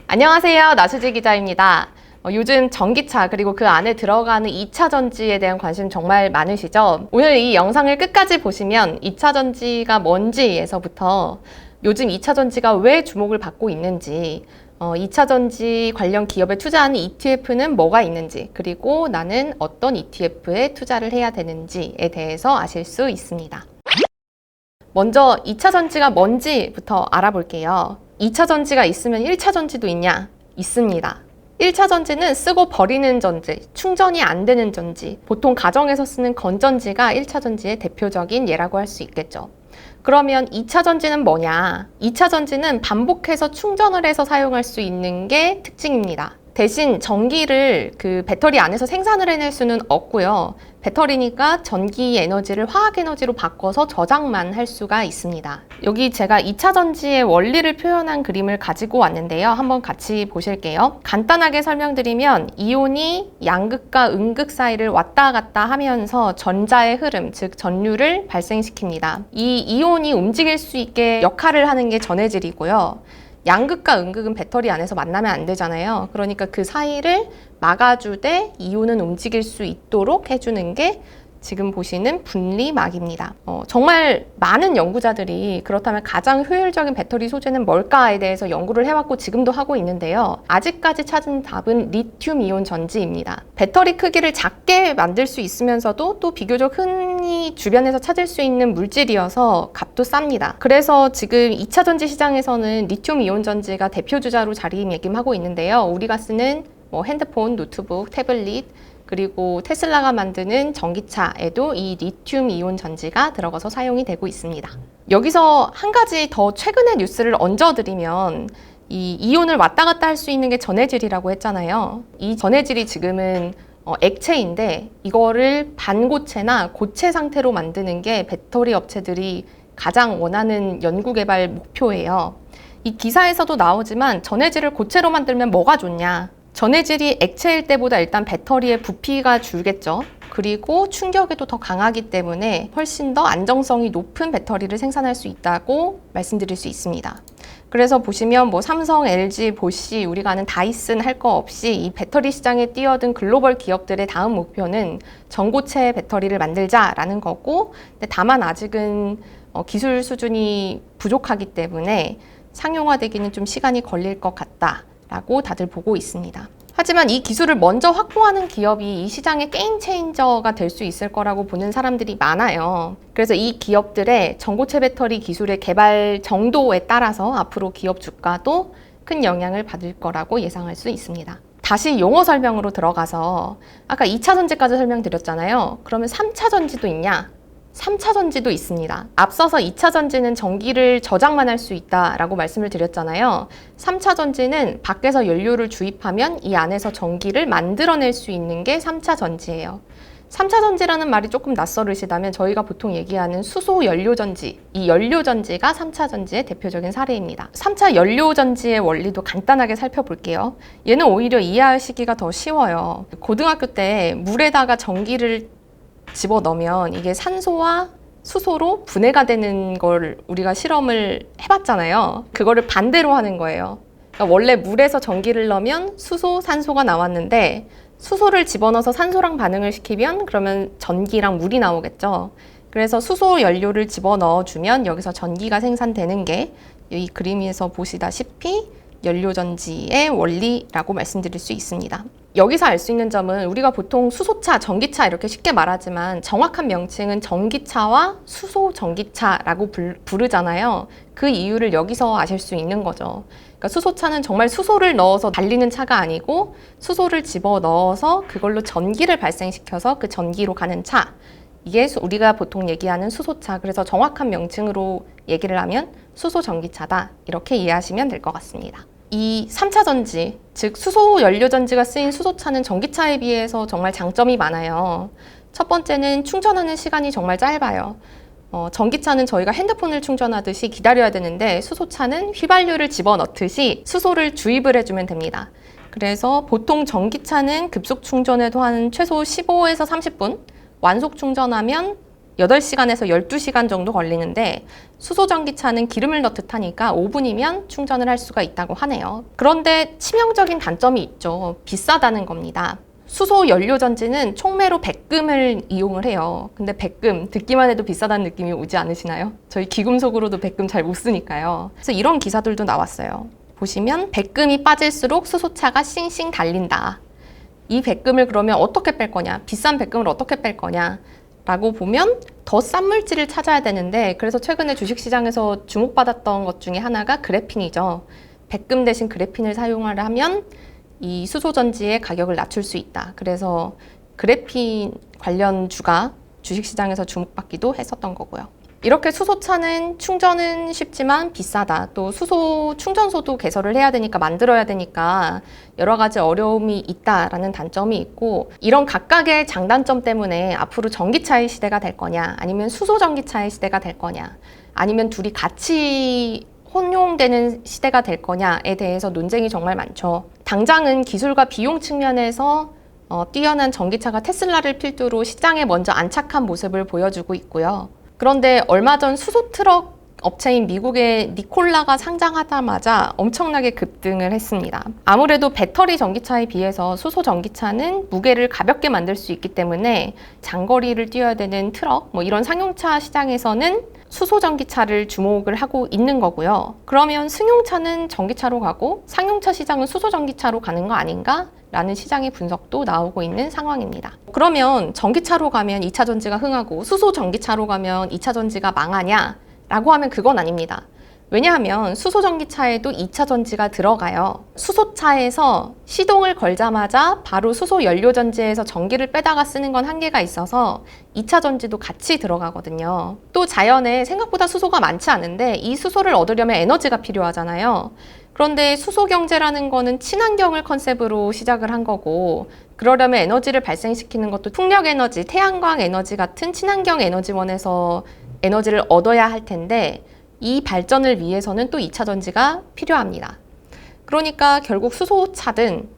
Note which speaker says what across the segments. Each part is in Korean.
Speaker 1: 안녕하세요. 나수지 기자입니다. 요즘 전기차 그리고 그 안에 들어가는 2차 전지에 대한 관심 정말 많으시죠? 오늘 이 영상을 끝까지 보시면 2차 전지가 뭔지에서부터 요즘 2차 전지가 왜 주목을 받고 있는지 2차 전지 관련 기업에 투자하는 ETF는 뭐가 있는지, 그리고 나는 어떤 ETF에 투자를 해야 되는지에 대해서 아실 수 있습니다. 먼저 2차 전지가 뭔지부터 알아볼게요. 2차 전지가 있으면 1차 전지도 있냐? 있습니다. 1차 전지는 쓰고 버리는 전지, 충전이 안 되는 전지, 보통 가정에서 쓰는 건전지가 1차 전지의 대표적인 예라고 할 수 있겠죠. 그러면 2차 전지는 뭐냐? 2차 전지는 반복해서 충전을 해서 사용할 수 있는 게 특징입니다. 대신 전기를 그 배터리 안에서 생산을 해낼 수는 없고요. 배터리니까 전기 에너지를 화학 에너지로 바꿔서 저장만 할 수가 있습니다. 여기 제가 2차 전지의 원리를 표현한 그림을 가지고 왔는데요. 한번 같이 보실게요. 간단하게 설명드리면 이온이 양극과 음극 사이를 왔다 갔다 하면서 전자의 흐름, 즉 전류를 발생시킵니다. 이 이온이 움직일 수 있게 역할을 하는 게 전해질이고요. 양극과 음극은 배터리 안에서 만나면 안 되잖아요. 그러니까 그 사이를 막아주되 이온은 움직일 수 있도록 해주는 게 지금 보시는 분리막입니다. 정말 많은 연구자들이 그렇다면 가장 효율적인 배터리 소재는 뭘까에 대해서 연구를 해왔고 지금도 하고 있는데요. 아직까지 찾은 답은 리튬이온 전지입니다. 배터리 크기를 작게 만들 수 있으면서도 또 비교적 흔히 주변에서 찾을 수 있는 물질이어서 값도 쌉니다. 그래서 지금 2차 전지 시장에서는 리튬이온 전지가 대표주자로 자리매김하고 있는데요. 우리가 쓰는 핸드폰, 노트북, 태블릿, 그리고 테슬라가 만드는 전기차에도 이 리튬 이온 전지가 들어가서 사용이 되고 있습니다. 여기서 한 가지 더 최근의 뉴스를 얹어드리면 이 이온을 왔다 갔다 할 수 있는 게 전해질이라고 했잖아요. 이 전해질이 지금은 액체인데 이거를 반고체나 고체 상태로 만드는 게 배터리 업체들이 가장 원하는 연구개발 목표예요. 이 기사에서도 나오지만 전해질을 고체로 만들면 뭐가 좋냐? 전해질이 액체일 때보다 일단 배터리의 부피가 줄겠죠. 그리고 충격에도 더 강하기 때문에 훨씬 더 안정성이 높은 배터리를 생산할 수 있다고 말씀드릴 수 있습니다. 그래서 보시면 삼성, LG, 보쉬, 우리가 아는 다이슨 할 거 없이 이 배터리 시장에 뛰어든 글로벌 기업들의 다음 목표는 전고체 배터리를 만들자라는 거고, 근데 다만 아직은 기술 수준이 부족하기 때문에 상용화되기는 좀 시간이 걸릴 것 같다 라고 다들 보고 있습니다. 하지만 이 기술을 먼저 확보하는 기업이 이 시장의 게임 체인저가 될 수 있을 거라고 보는 사람들이 많아요. 그래서 이 기업들의 전고체 배터리 기술의 개발 정도에 따라서 앞으로 기업 주가도 큰 영향을 받을 거라고 예상할 수 있습니다. 다시 용어 설명으로 들어가서 아까 2차 전지까지 설명드렸잖아요. 그러면 3차 전지도 있냐? 3차 전지도 있습니다. 앞서서 2차 전지는 전기를 저장만 할 수 있다라고 말씀을 드렸잖아요. 3차 전지는 밖에서 연료를 주입하면 이 안에서 전기를 만들어낼 수 있는 게 3차 전지예요. 3차 전지라는 말이 조금 낯설으시다면 저희가 보통 얘기하는 수소 연료 전지, 이 연료 전지가 3차 전지의 대표적인 사례입니다. 3차 연료 전지의 원리도 간단하게 살펴볼게요. 얘는 오히려 이해하시기가 더 쉬워요. 고등학교 때 물에다가 전기를 집어넣으면 이게 산소와 수소로 분해가 되는 걸 우리가 실험을 해봤잖아요. 그거를 반대로 하는 거예요. 그러니까 원래 물에서 전기를 넣으면 수소, 산소가 나왔는데 수소를 집어넣어서 산소랑 반응을 시키면 그러면 전기랑 물이 나오겠죠. 그래서 수소 연료를 집어넣어주면 여기서 전기가 생산되는 게 이 그림에서 보시다시피 연료전지의 원리라고 말씀드릴 수 있습니다. 여기서 알 수 있는 점은 우리가 보통 수소차, 전기차 이렇게 쉽게 말하지만 정확한 명칭은 전기차와 수소 전기차라고 부르잖아요. 그 이유를 여기서 아실 수 있는 거죠. 그러니까 수소차는 정말 수소를 넣어서 달리는 차가 아니고 수소를 집어넣어서 그걸로 전기를 발생시켜서 그 전기로 가는 차. 이게 우리가 보통 얘기하는 수소차. 그래서 정확한 명칭으로 얘기를 하면 수소 전기차다. 이렇게 이해하시면 될 것 같습니다. 이 3차 전지, 즉 수소 연료 전지가 쓰인 수소차는 전기차에 비해서 정말 장점이 많아요. 첫 번째는 충전하는 시간이 정말 짧아요. 전기차는 저희가 핸드폰을 충전하듯이 기다려야 되는데 수소차는 휘발유를 집어넣듯이 수소를 주입을 해주면 됩니다. 그래서 보통 전기차는 급속 충전에도 한 최소 15에서 30분, 완속 충전하면 8시간에서 12시간 정도 걸리는데 수소 전기차는 기름을 넣듯 하니까 5분이면 충전을 할 수가 있다고 하네요. 그런데 치명적인 단점이 있죠. 비싸다는 겁니다. 수소 연료 전지는 촉매로 백금을 이용을 해요. 근데 백금 듣기만 해도 비싸다는 느낌이 오지 않으시나요? 저희 귀금속으로도 백금 잘 못 쓰니까요. 그래서 이런 기사들도 나왔어요. 보시면 백금이 빠질수록 수소차가 싱싱 달린다. 이 백금을 그러면 어떻게 뺄 거냐? 비싼 백금을 어떻게 뺄 거냐? 라고 보면 더 싼 물질을 찾아야 되는데, 그래서 최근에 주식시장에서 주목받았던 것 중에 하나가 그래핀이죠. 백금 대신 그래핀을 사용을 하면 이 수소전지의 가격을 낮출 수 있다. 그래서 그래핀 관련 주가 주식시장에서 주목받기도 했었던 거고요. 이렇게 수소차는 충전은 쉽지만 비싸다. 또 수소 충전소도 개설을 해야 되니까, 만들어야 되니까 여러 가지 어려움이 있다라는 단점이 있고, 이런 각각의 장단점 때문에 앞으로 전기차의 시대가 될 거냐, 아니면 수소 전기차의 시대가 될 거냐, 아니면 둘이 같이 혼용되는 시대가 될 거냐에 대해서 논쟁이 정말 많죠. 당장은 기술과 비용 측면에서 뛰어난 전기차가 테슬라를 필두로 시장에 먼저 안착한 모습을 보여주고 있고요. 그런데 얼마 전 수소 트럭 업체인 미국의 니콜라가 상장하자마자 엄청나게 급등을 했습니다. 아무래도 배터리 전기차에 비해서 수소 전기차는 무게를 가볍게 만들 수 있기 때문에 장거리를 뛰어야 되는 트럭, 이런 상용차 시장에서는 수소 전기차를 주목을 하고 있는 거고요. 그러면 승용차는 전기차로 가고 상용차 시장은 수소 전기차로 가는 거 아닌가? 라는 시장의 분석도 나오고 있는 상황입니다. 그러면 전기차로 가면 2차 전지가 흥하고 수소 전기차로 가면 2차 전지가 망하냐? 라고 하면 그건 아닙니다. 왜냐하면 수소 전기차에도 2차 전지가 들어가요. 수소차에서 시동을 걸자마자 바로 수소 연료 전지에서 전기를 빼다가 쓰는 건 한계가 있어서 2차 전지도 같이 들어가거든요. 또 자연에 생각보다 수소가 많지 않은데 이 수소를 얻으려면 에너지가 필요하잖아요. 그런데 수소 경제라는 거는 친환경을 컨셉으로 시작을 한 거고, 그러려면 에너지를 발생시키는 것도 풍력 에너지, 태양광 에너지 같은 친환경 에너지원에서 에너지를 얻어야 할 텐데, 이 발전을 위해서는 또 2차 전지가 필요합니다. 그러니까 결국 수소차든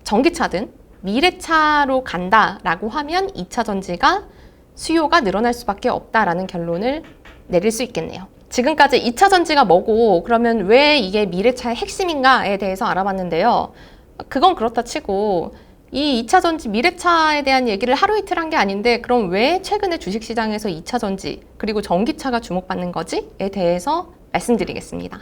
Speaker 1: 전기차든 미래차로 간다라고 하면 2차 전지가 수요가 늘어날 수밖에 없다라는 결론을 내릴 수 있겠네요. 지금까지 2차 전지가 뭐고, 그러면 왜 이게 미래차의 핵심인가에 대해서 알아봤는데요. 그건 그렇다 치고 이 2차 전지 미래차에 대한 얘기를 하루 이틀 한 게 아닌데, 그럼 왜 최근에 주식시장에서 2차 전지 그리고 전기차가 주목받는 거지?에 대해서 말씀드리겠습니다.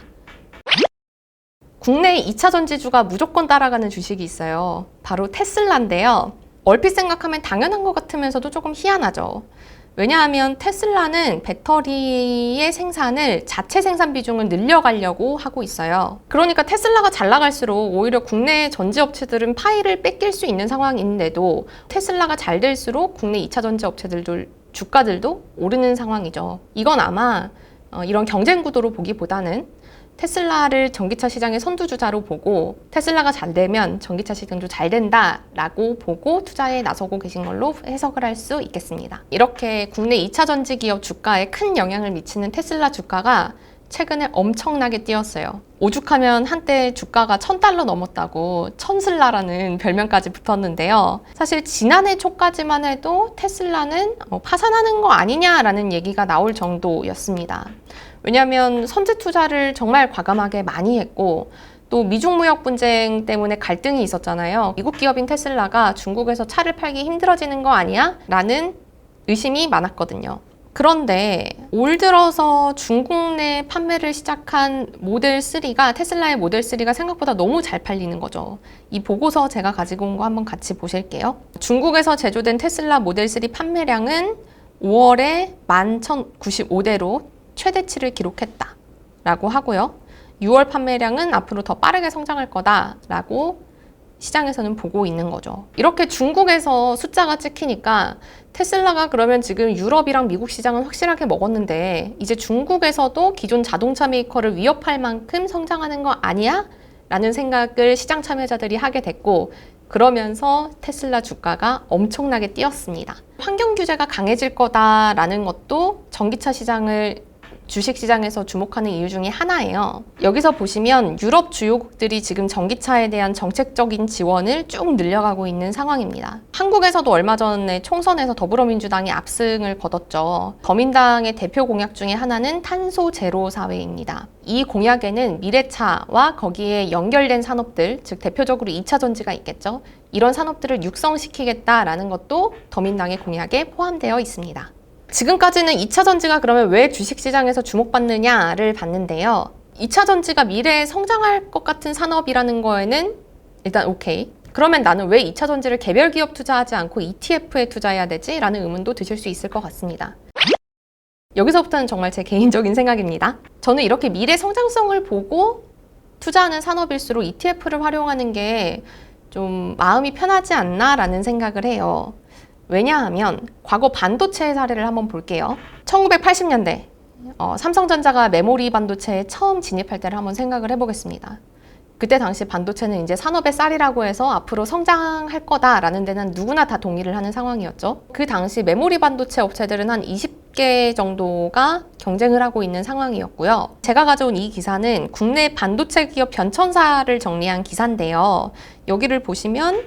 Speaker 1: 국내 2차 전지주가 무조건 따라가는 주식이 있어요. 바로 테슬라인데요. 얼핏 생각하면 당연한 것 같으면서도 조금 희한하죠. 왜냐하면 테슬라는 배터리의 생산을 자체 생산 비중을 늘려가려고 하고 있어요. 그러니까 테슬라가 잘 나갈수록 오히려 국내 전지 업체들은 파이를 뺏길 수 있는 상황인데도, 테슬라가 잘 될수록 국내 2차 전지 업체들도 주가들도 오르는 상황이죠. 이건 아마 이런 경쟁 구도로 보기보다는 테슬라를 전기차 시장의 선두주자로 보고, 테슬라가 잘 되면 전기차 시장도 잘 된다라고 보고 투자에 나서고 계신 걸로 해석을 할 수 있겠습니다. 이렇게 국내 2차 전지 기업 주가에 큰 영향을 미치는 테슬라 주가가 최근에 엄청나게 뛰었어요. 오죽하면 한때 주가가 $1,000 넘었다고 천슬라라는 별명까지 붙었는데요. 사실 지난해 초까지만 해도 테슬라는 파산하는 거 아니냐라는 얘기가 나올 정도였습니다. 왜냐하면 선제 투자를 정말 과감하게 많이 했고, 또 미중 무역 분쟁 때문에 갈등이 있었잖아요. 미국 기업인 테슬라가 중국에서 차를 팔기 힘들어지는 거 아니야? 라는 의심이 많았거든요. 그런데 올 들어서 중국 내 판매를 시작한 모델 3가, 테슬라의 모델 3가 생각보다 너무 잘 팔리는 거죠. 이 보고서 제가 가지고 온 거 한번 같이 보실게요. 중국에서 제조된 테슬라 모델 3 판매량은 5월에 11,095대로 최대치를 기록했다라고 하고요. 6월 판매량은 앞으로 더 빠르게 성장할 거다라고 시장에서는 보고 있는 거죠. 이렇게 중국에서 숫자가 찍히니까 테슬라가 그러면 지금 유럽이랑 미국 시장은 확실하게 먹었는데 이제 중국에서도 기존 자동차 메이커를 위협할 만큼 성장하는 거 아니야? 라는 생각을 시장 참여자들이 하게 됐고, 그러면서 테슬라 주가가 엄청나게 뛰었습니다. 환경 규제가 강해질 거다라는 것도 전기차 시장을 주식시장에서 주목하는 이유 중에 하나예요. 여기서 보시면 유럽 주요국들이 지금 전기차에 대한 정책적인 지원을 쭉 늘려가고 있는 상황입니다. 한국에서도 얼마 전에 총선에서 더불어민주당이 압승을 거뒀죠. 더민당의 대표 공약 중에 하나는 탄소 제로 사회입니다. 이 공약에는 미래차와 거기에 연결된 산업들, 즉 대표적으로 2차 전지가 있겠죠. 이런 산업들을 육성시키겠다라는 것도 더민당의 공약에 포함되어 있습니다. 지금까지는 2차 전지가 그러면 왜 주식시장에서 주목받느냐를 봤는데요. 2차 전지가 미래에 성장할 것 같은 산업이라는 거에는 일단 오케이. 그러면 나는 왜 2차 전지를 개별 기업 투자하지 않고 ETF에 투자해야 되지? 라는 의문도 드실 수 있을 것 같습니다. 여기서부터는 정말 제 개인적인 생각입니다. 저는 이렇게 미래 성장성을 보고 투자하는 산업일수록 ETF를 활용하는 게 좀 마음이 편하지 않나 라는 생각을 해요. 왜냐하면 과거 반도체의 사례를 한번 볼게요. 1980년대 삼성전자가 메모리 반도체에 처음 진입할 때를 한번 생각을 해보겠습니다. 그때 당시 반도체는 이제 산업의 쌀이라고 해서 앞으로 성장할 거다라는 데는 누구나 다 동의를 하는 상황이었죠. 그 당시 메모리 반도체 업체들은 한 20개 정도가 경쟁을 하고 있는 상황이었고요. 제가 가져온 이 기사는 국내 반도체 기업 변천사를 정리한 기사인데요. 여기를 보시면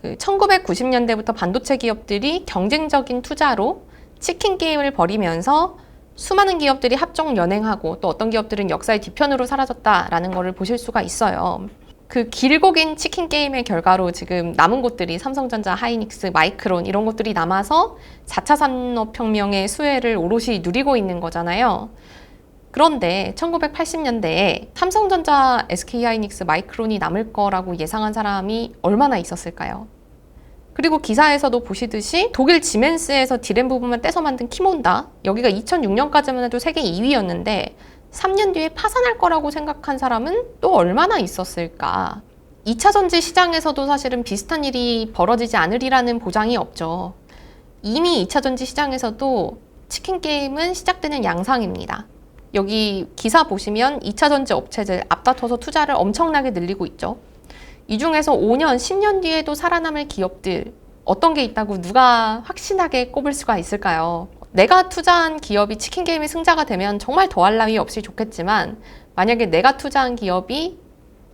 Speaker 1: 1990년대부터 반도체 기업들이 경쟁적인 투자로 치킨 게임을 벌이면서 수많은 기업들이 합종 연행하고 또 어떤 기업들은 역사의 뒤편으로 사라졌다라는 것을 보실 수가 있어요. 그 길고 긴 치킨 게임의 결과로 지금 남은 곳들이 삼성전자, 하이닉스, 마이크론 이런 것들이 남아서 4차 산업혁명의 수혜를 오롯이 누리고 있는 거잖아요. 그런데 1980년대에 삼성전자, SK하이닉스, 마이크론이 남을 거라고 예상한 사람이 얼마나 있었을까요? 그리고 기사에서도 보시듯이 독일 지멘스에서 디램 부분만 떼서 만든 키몬다, 여기가 2006년까지만 해도 세계 2위였는데 3년 뒤에 파산할 거라고 생각한 사람은 또 얼마나 있었을까? 2차 전지 시장에서도 사실은 비슷한 일이 벌어지지 않으리라는 보장이 없죠. 이미 2차 전지 시장에서도 치킨 게임은 시작되는 양상입니다. 여기 기사 보시면 2차 전지 업체들 앞다퉈서 투자를 엄청나게 늘리고 있죠. 이 중에서 5년, 10년 뒤에도 살아남을 기업들 어떤 게 있다고 누가 확신하게 꼽을 수가 있을까요? 내가 투자한 기업이 치킨 게임의 승자가 되면 정말 더할 나위 없이 좋겠지만 만약에 내가 투자한 기업이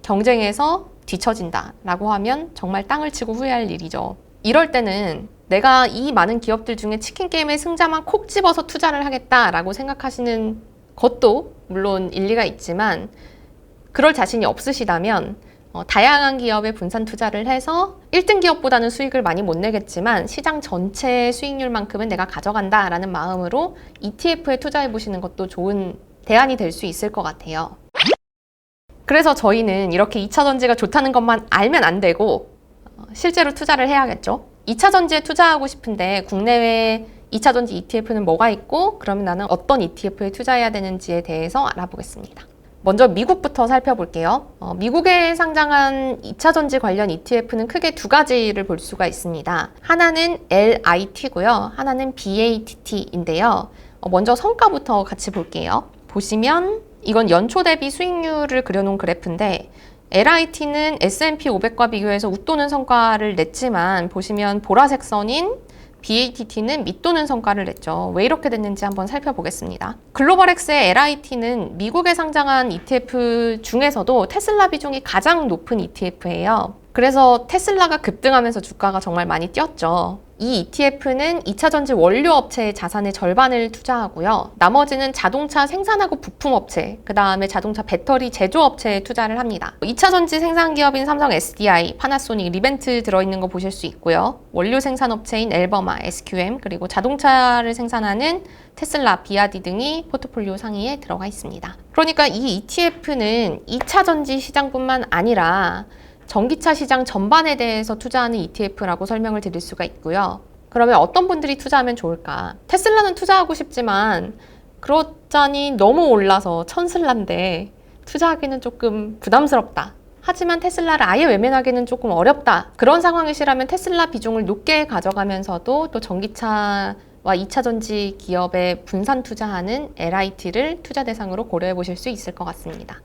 Speaker 1: 경쟁에서 뒤처진다라고 하면 정말 땅을 치고 후회할 일이죠. 이럴 때는 내가 이 많은 기업들 중에 치킨 게임의 승자만 콕 집어서 투자를 하겠다라고 생각하시는 것도 물론 일리가 있지만 그럴 자신이 없으시다면 다양한 기업에 분산 투자를 해서 1등 기업보다는 수익을 많이 못 내겠지만 시장 전체 수익률만큼은 내가 가져간다라는 마음으로 ETF에 투자해 보시는 것도 좋은 대안이 될 수 있을 것 같아요. 그래서 저희는 이렇게 2차 전지가 좋다는 것만 알면 안 되고 실제로 투자를 해야겠죠. 2차 전지에 투자하고 싶은데 국내외 2차 전지 ETF는 뭐가 있고 그러면 나는 어떤 ETF에 투자해야 되는지에 대해서 알아보겠습니다. 먼저 미국부터 살펴볼게요. 미국에 상장한 2차 전지 관련 ETF는 크게 두 가지를 볼 수가 있습니다. 하나는 LIT고요. 하나는 BATT인데요. 먼저 성과부터 같이 볼게요. 보시면 이건 연초 대비 수익률을 그려놓은 그래프인데 LIT는 S&P 500과 비교해서 웃도는 성과를 냈지만 보시면 보라색 선인 BATT는 밑도는 성과를 냈죠. 왜 이렇게 됐는지 한번 살펴보겠습니다. 글로벌엑스의 LIT는 미국에 상장한 ETF 중에서도 테슬라 비중이 가장 높은 ETF예요. 그래서 테슬라가 급등하면서 주가가 정말 많이 뛰었죠. 이 ETF는 2차 전지 원료 업체의 자산의 절반을 투자하고요. 나머지는 자동차 생산하고 부품 업체, 그 다음에 자동차 배터리 제조 업체에 투자를 합니다. 2차 전지 생산 기업인 삼성 SDI, 파나소닉, 리벤트 들어있는 거 보실 수 있고요. 원료 생산 업체인 엘버마, SQM, 그리고 자동차를 생산하는 테슬라, 비아디 등이 포트폴리오 상위에 들어가 있습니다. 그러니까 이 ETF는 2차 전지 시장뿐만 아니라 전기차 시장 전반에 대해서 투자하는 ETF라고 설명을 드릴 수가 있고요. 그러면 어떤 분들이 투자하면 좋을까? 테슬라는 투자하고 싶지만 그렇자니 너무 올라서 천슬라인데 투자하기는 조금 부담스럽다. 하지만 테슬라를 아예 외면하기는 조금 어렵다. 그런 상황이시라면 테슬라 비중을 높게 가져가면서도 또 전기차와 2차 전지 기업에 분산 투자하는 LIT를 투자 대상으로 고려해 보실 수 있을 것 같습니다.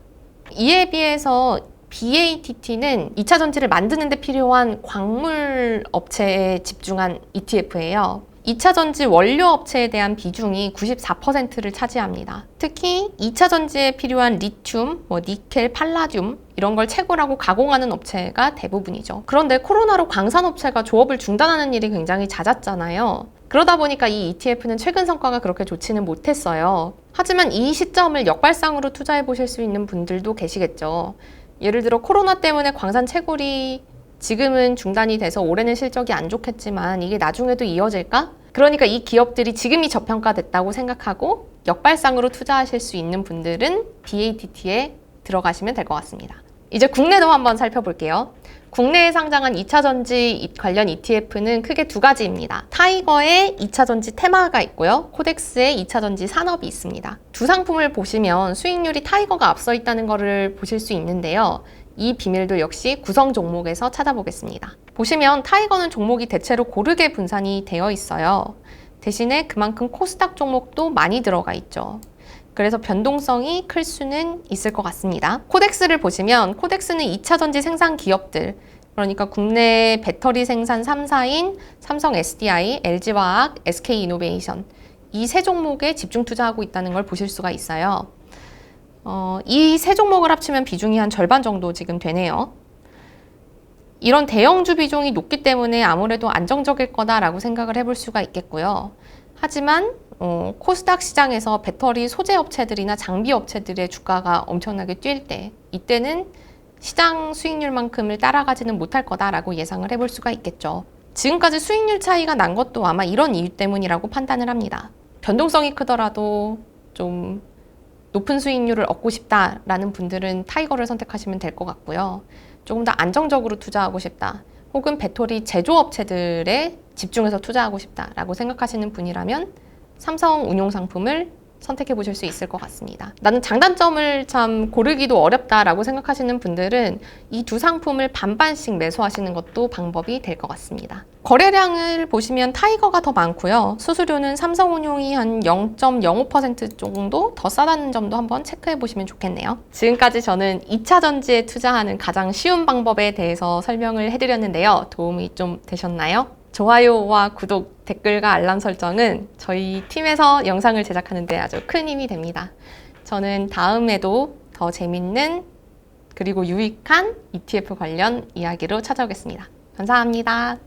Speaker 1: 이에 비해서 BATT는 2차 전지를 만드는 데 필요한 광물 업체에 집중한 ETF예요. 2차 전지 원료 업체에 대한 비중이 94%를 차지합니다. 특히 2차 전지에 필요한 리튬, 니켈, 팔라듐 이런 걸 채굴하고 가공하는 업체가 대부분이죠. 그런데 코로나로 광산업체가 조업을 중단하는 일이 굉장히 잦았잖아요. 그러다 보니까 이 ETF는 최근 성과가 그렇게 좋지는 못했어요. 하지만 이 시점을 역발상으로 투자해 보실 수 있는 분들도 계시겠죠. 예를 들어 코로나 때문에 광산 채굴이 지금은 중단이 돼서 올해는 실적이 안 좋겠지만 이게 나중에도 이어질까? 그러니까 이 기업들이 지금이 저평가됐다고 생각하고 역발상으로 투자하실 수 있는 분들은 BATT에 들어가시면 될 것 같습니다. 이제 국내도 한번 살펴볼게요. 국내에 상장한 2차 전지 관련 ETF는 크게 두 가지입니다. 타이거의 2차 전지 테마가 있고요. 코덱스의 2차 전지 산업이 있습니다. 두 상품을 보시면 수익률이 타이거가 앞서 있다는 것을 보실 수 있는데요. 이 비밀도 역시 구성 종목에서 찾아보겠습니다. 보시면 타이거는 종목이 대체로 고르게 분산이 되어 있어요. 대신에 그만큼 코스닥 종목도 많이 들어가 있죠. 그래서 변동성이 클 수는 있을 것 같습니다. 코덱스를 보시면 코덱스는 2차 전지 생산 기업들, 그러니까 국내 배터리 생산 3사인 삼성 SDI, LG화학, SK이노베이션 이 세 종목에 집중 투자하고 있다는 걸 보실 수가 있어요. 이 세 종목을 합치면 비중이 한 절반 정도 지금 되네요. 이런 대형주 비중이 높기 때문에 아무래도 안정적일 거다라고 생각을 해볼 수가 있겠고요. 하지만 코스닥 시장에서 배터리 소재 업체들이나 장비 업체들의 주가가 엄청나게 뛸 때 이때는 시장 수익률만큼을 따라가지는 못할 거다라고 예상을 해볼 수가 있겠죠. 지금까지 수익률 차이가 난 것도 아마 이런 이유 때문이라고 판단을 합니다. 변동성이 크더라도 좀 높은 수익률을 얻고 싶다라는 분들은 타이거를 선택하시면 될 것 같고요. 조금 더 안정적으로 투자하고 싶다. 혹은 배터리 제조업체들에 집중해서 투자하고 싶다라고 생각하시는 분이라면 삼성 운용 상품을 선택해 보실 수 있을 것 같습니다. 나는 장단점을 참 고르기도 어렵다라고 생각하시는 분들은 이 두 상품을 반반씩 매수하시는 것도 방법이 될 것 같습니다. 거래량을 보시면 타이거가 더 많고요. 수수료는 삼성운용이 한 0.05% 정도 더 싸다는 점도 한번 체크해 보시면 좋겠네요. 지금까지 저는 2차 전지에 투자하는 가장 쉬운 방법에 대해서 설명을 해드렸는데요. 도움이 좀 되셨나요? 좋아요와 구독, 댓글과 알람 설정은 저희 팀에서 영상을 제작하는 데 아주 큰 힘이 됩니다. 저는 다음에도 더 재밌는 그리고 유익한 ETF 관련 이야기로 찾아오겠습니다. 감사합니다.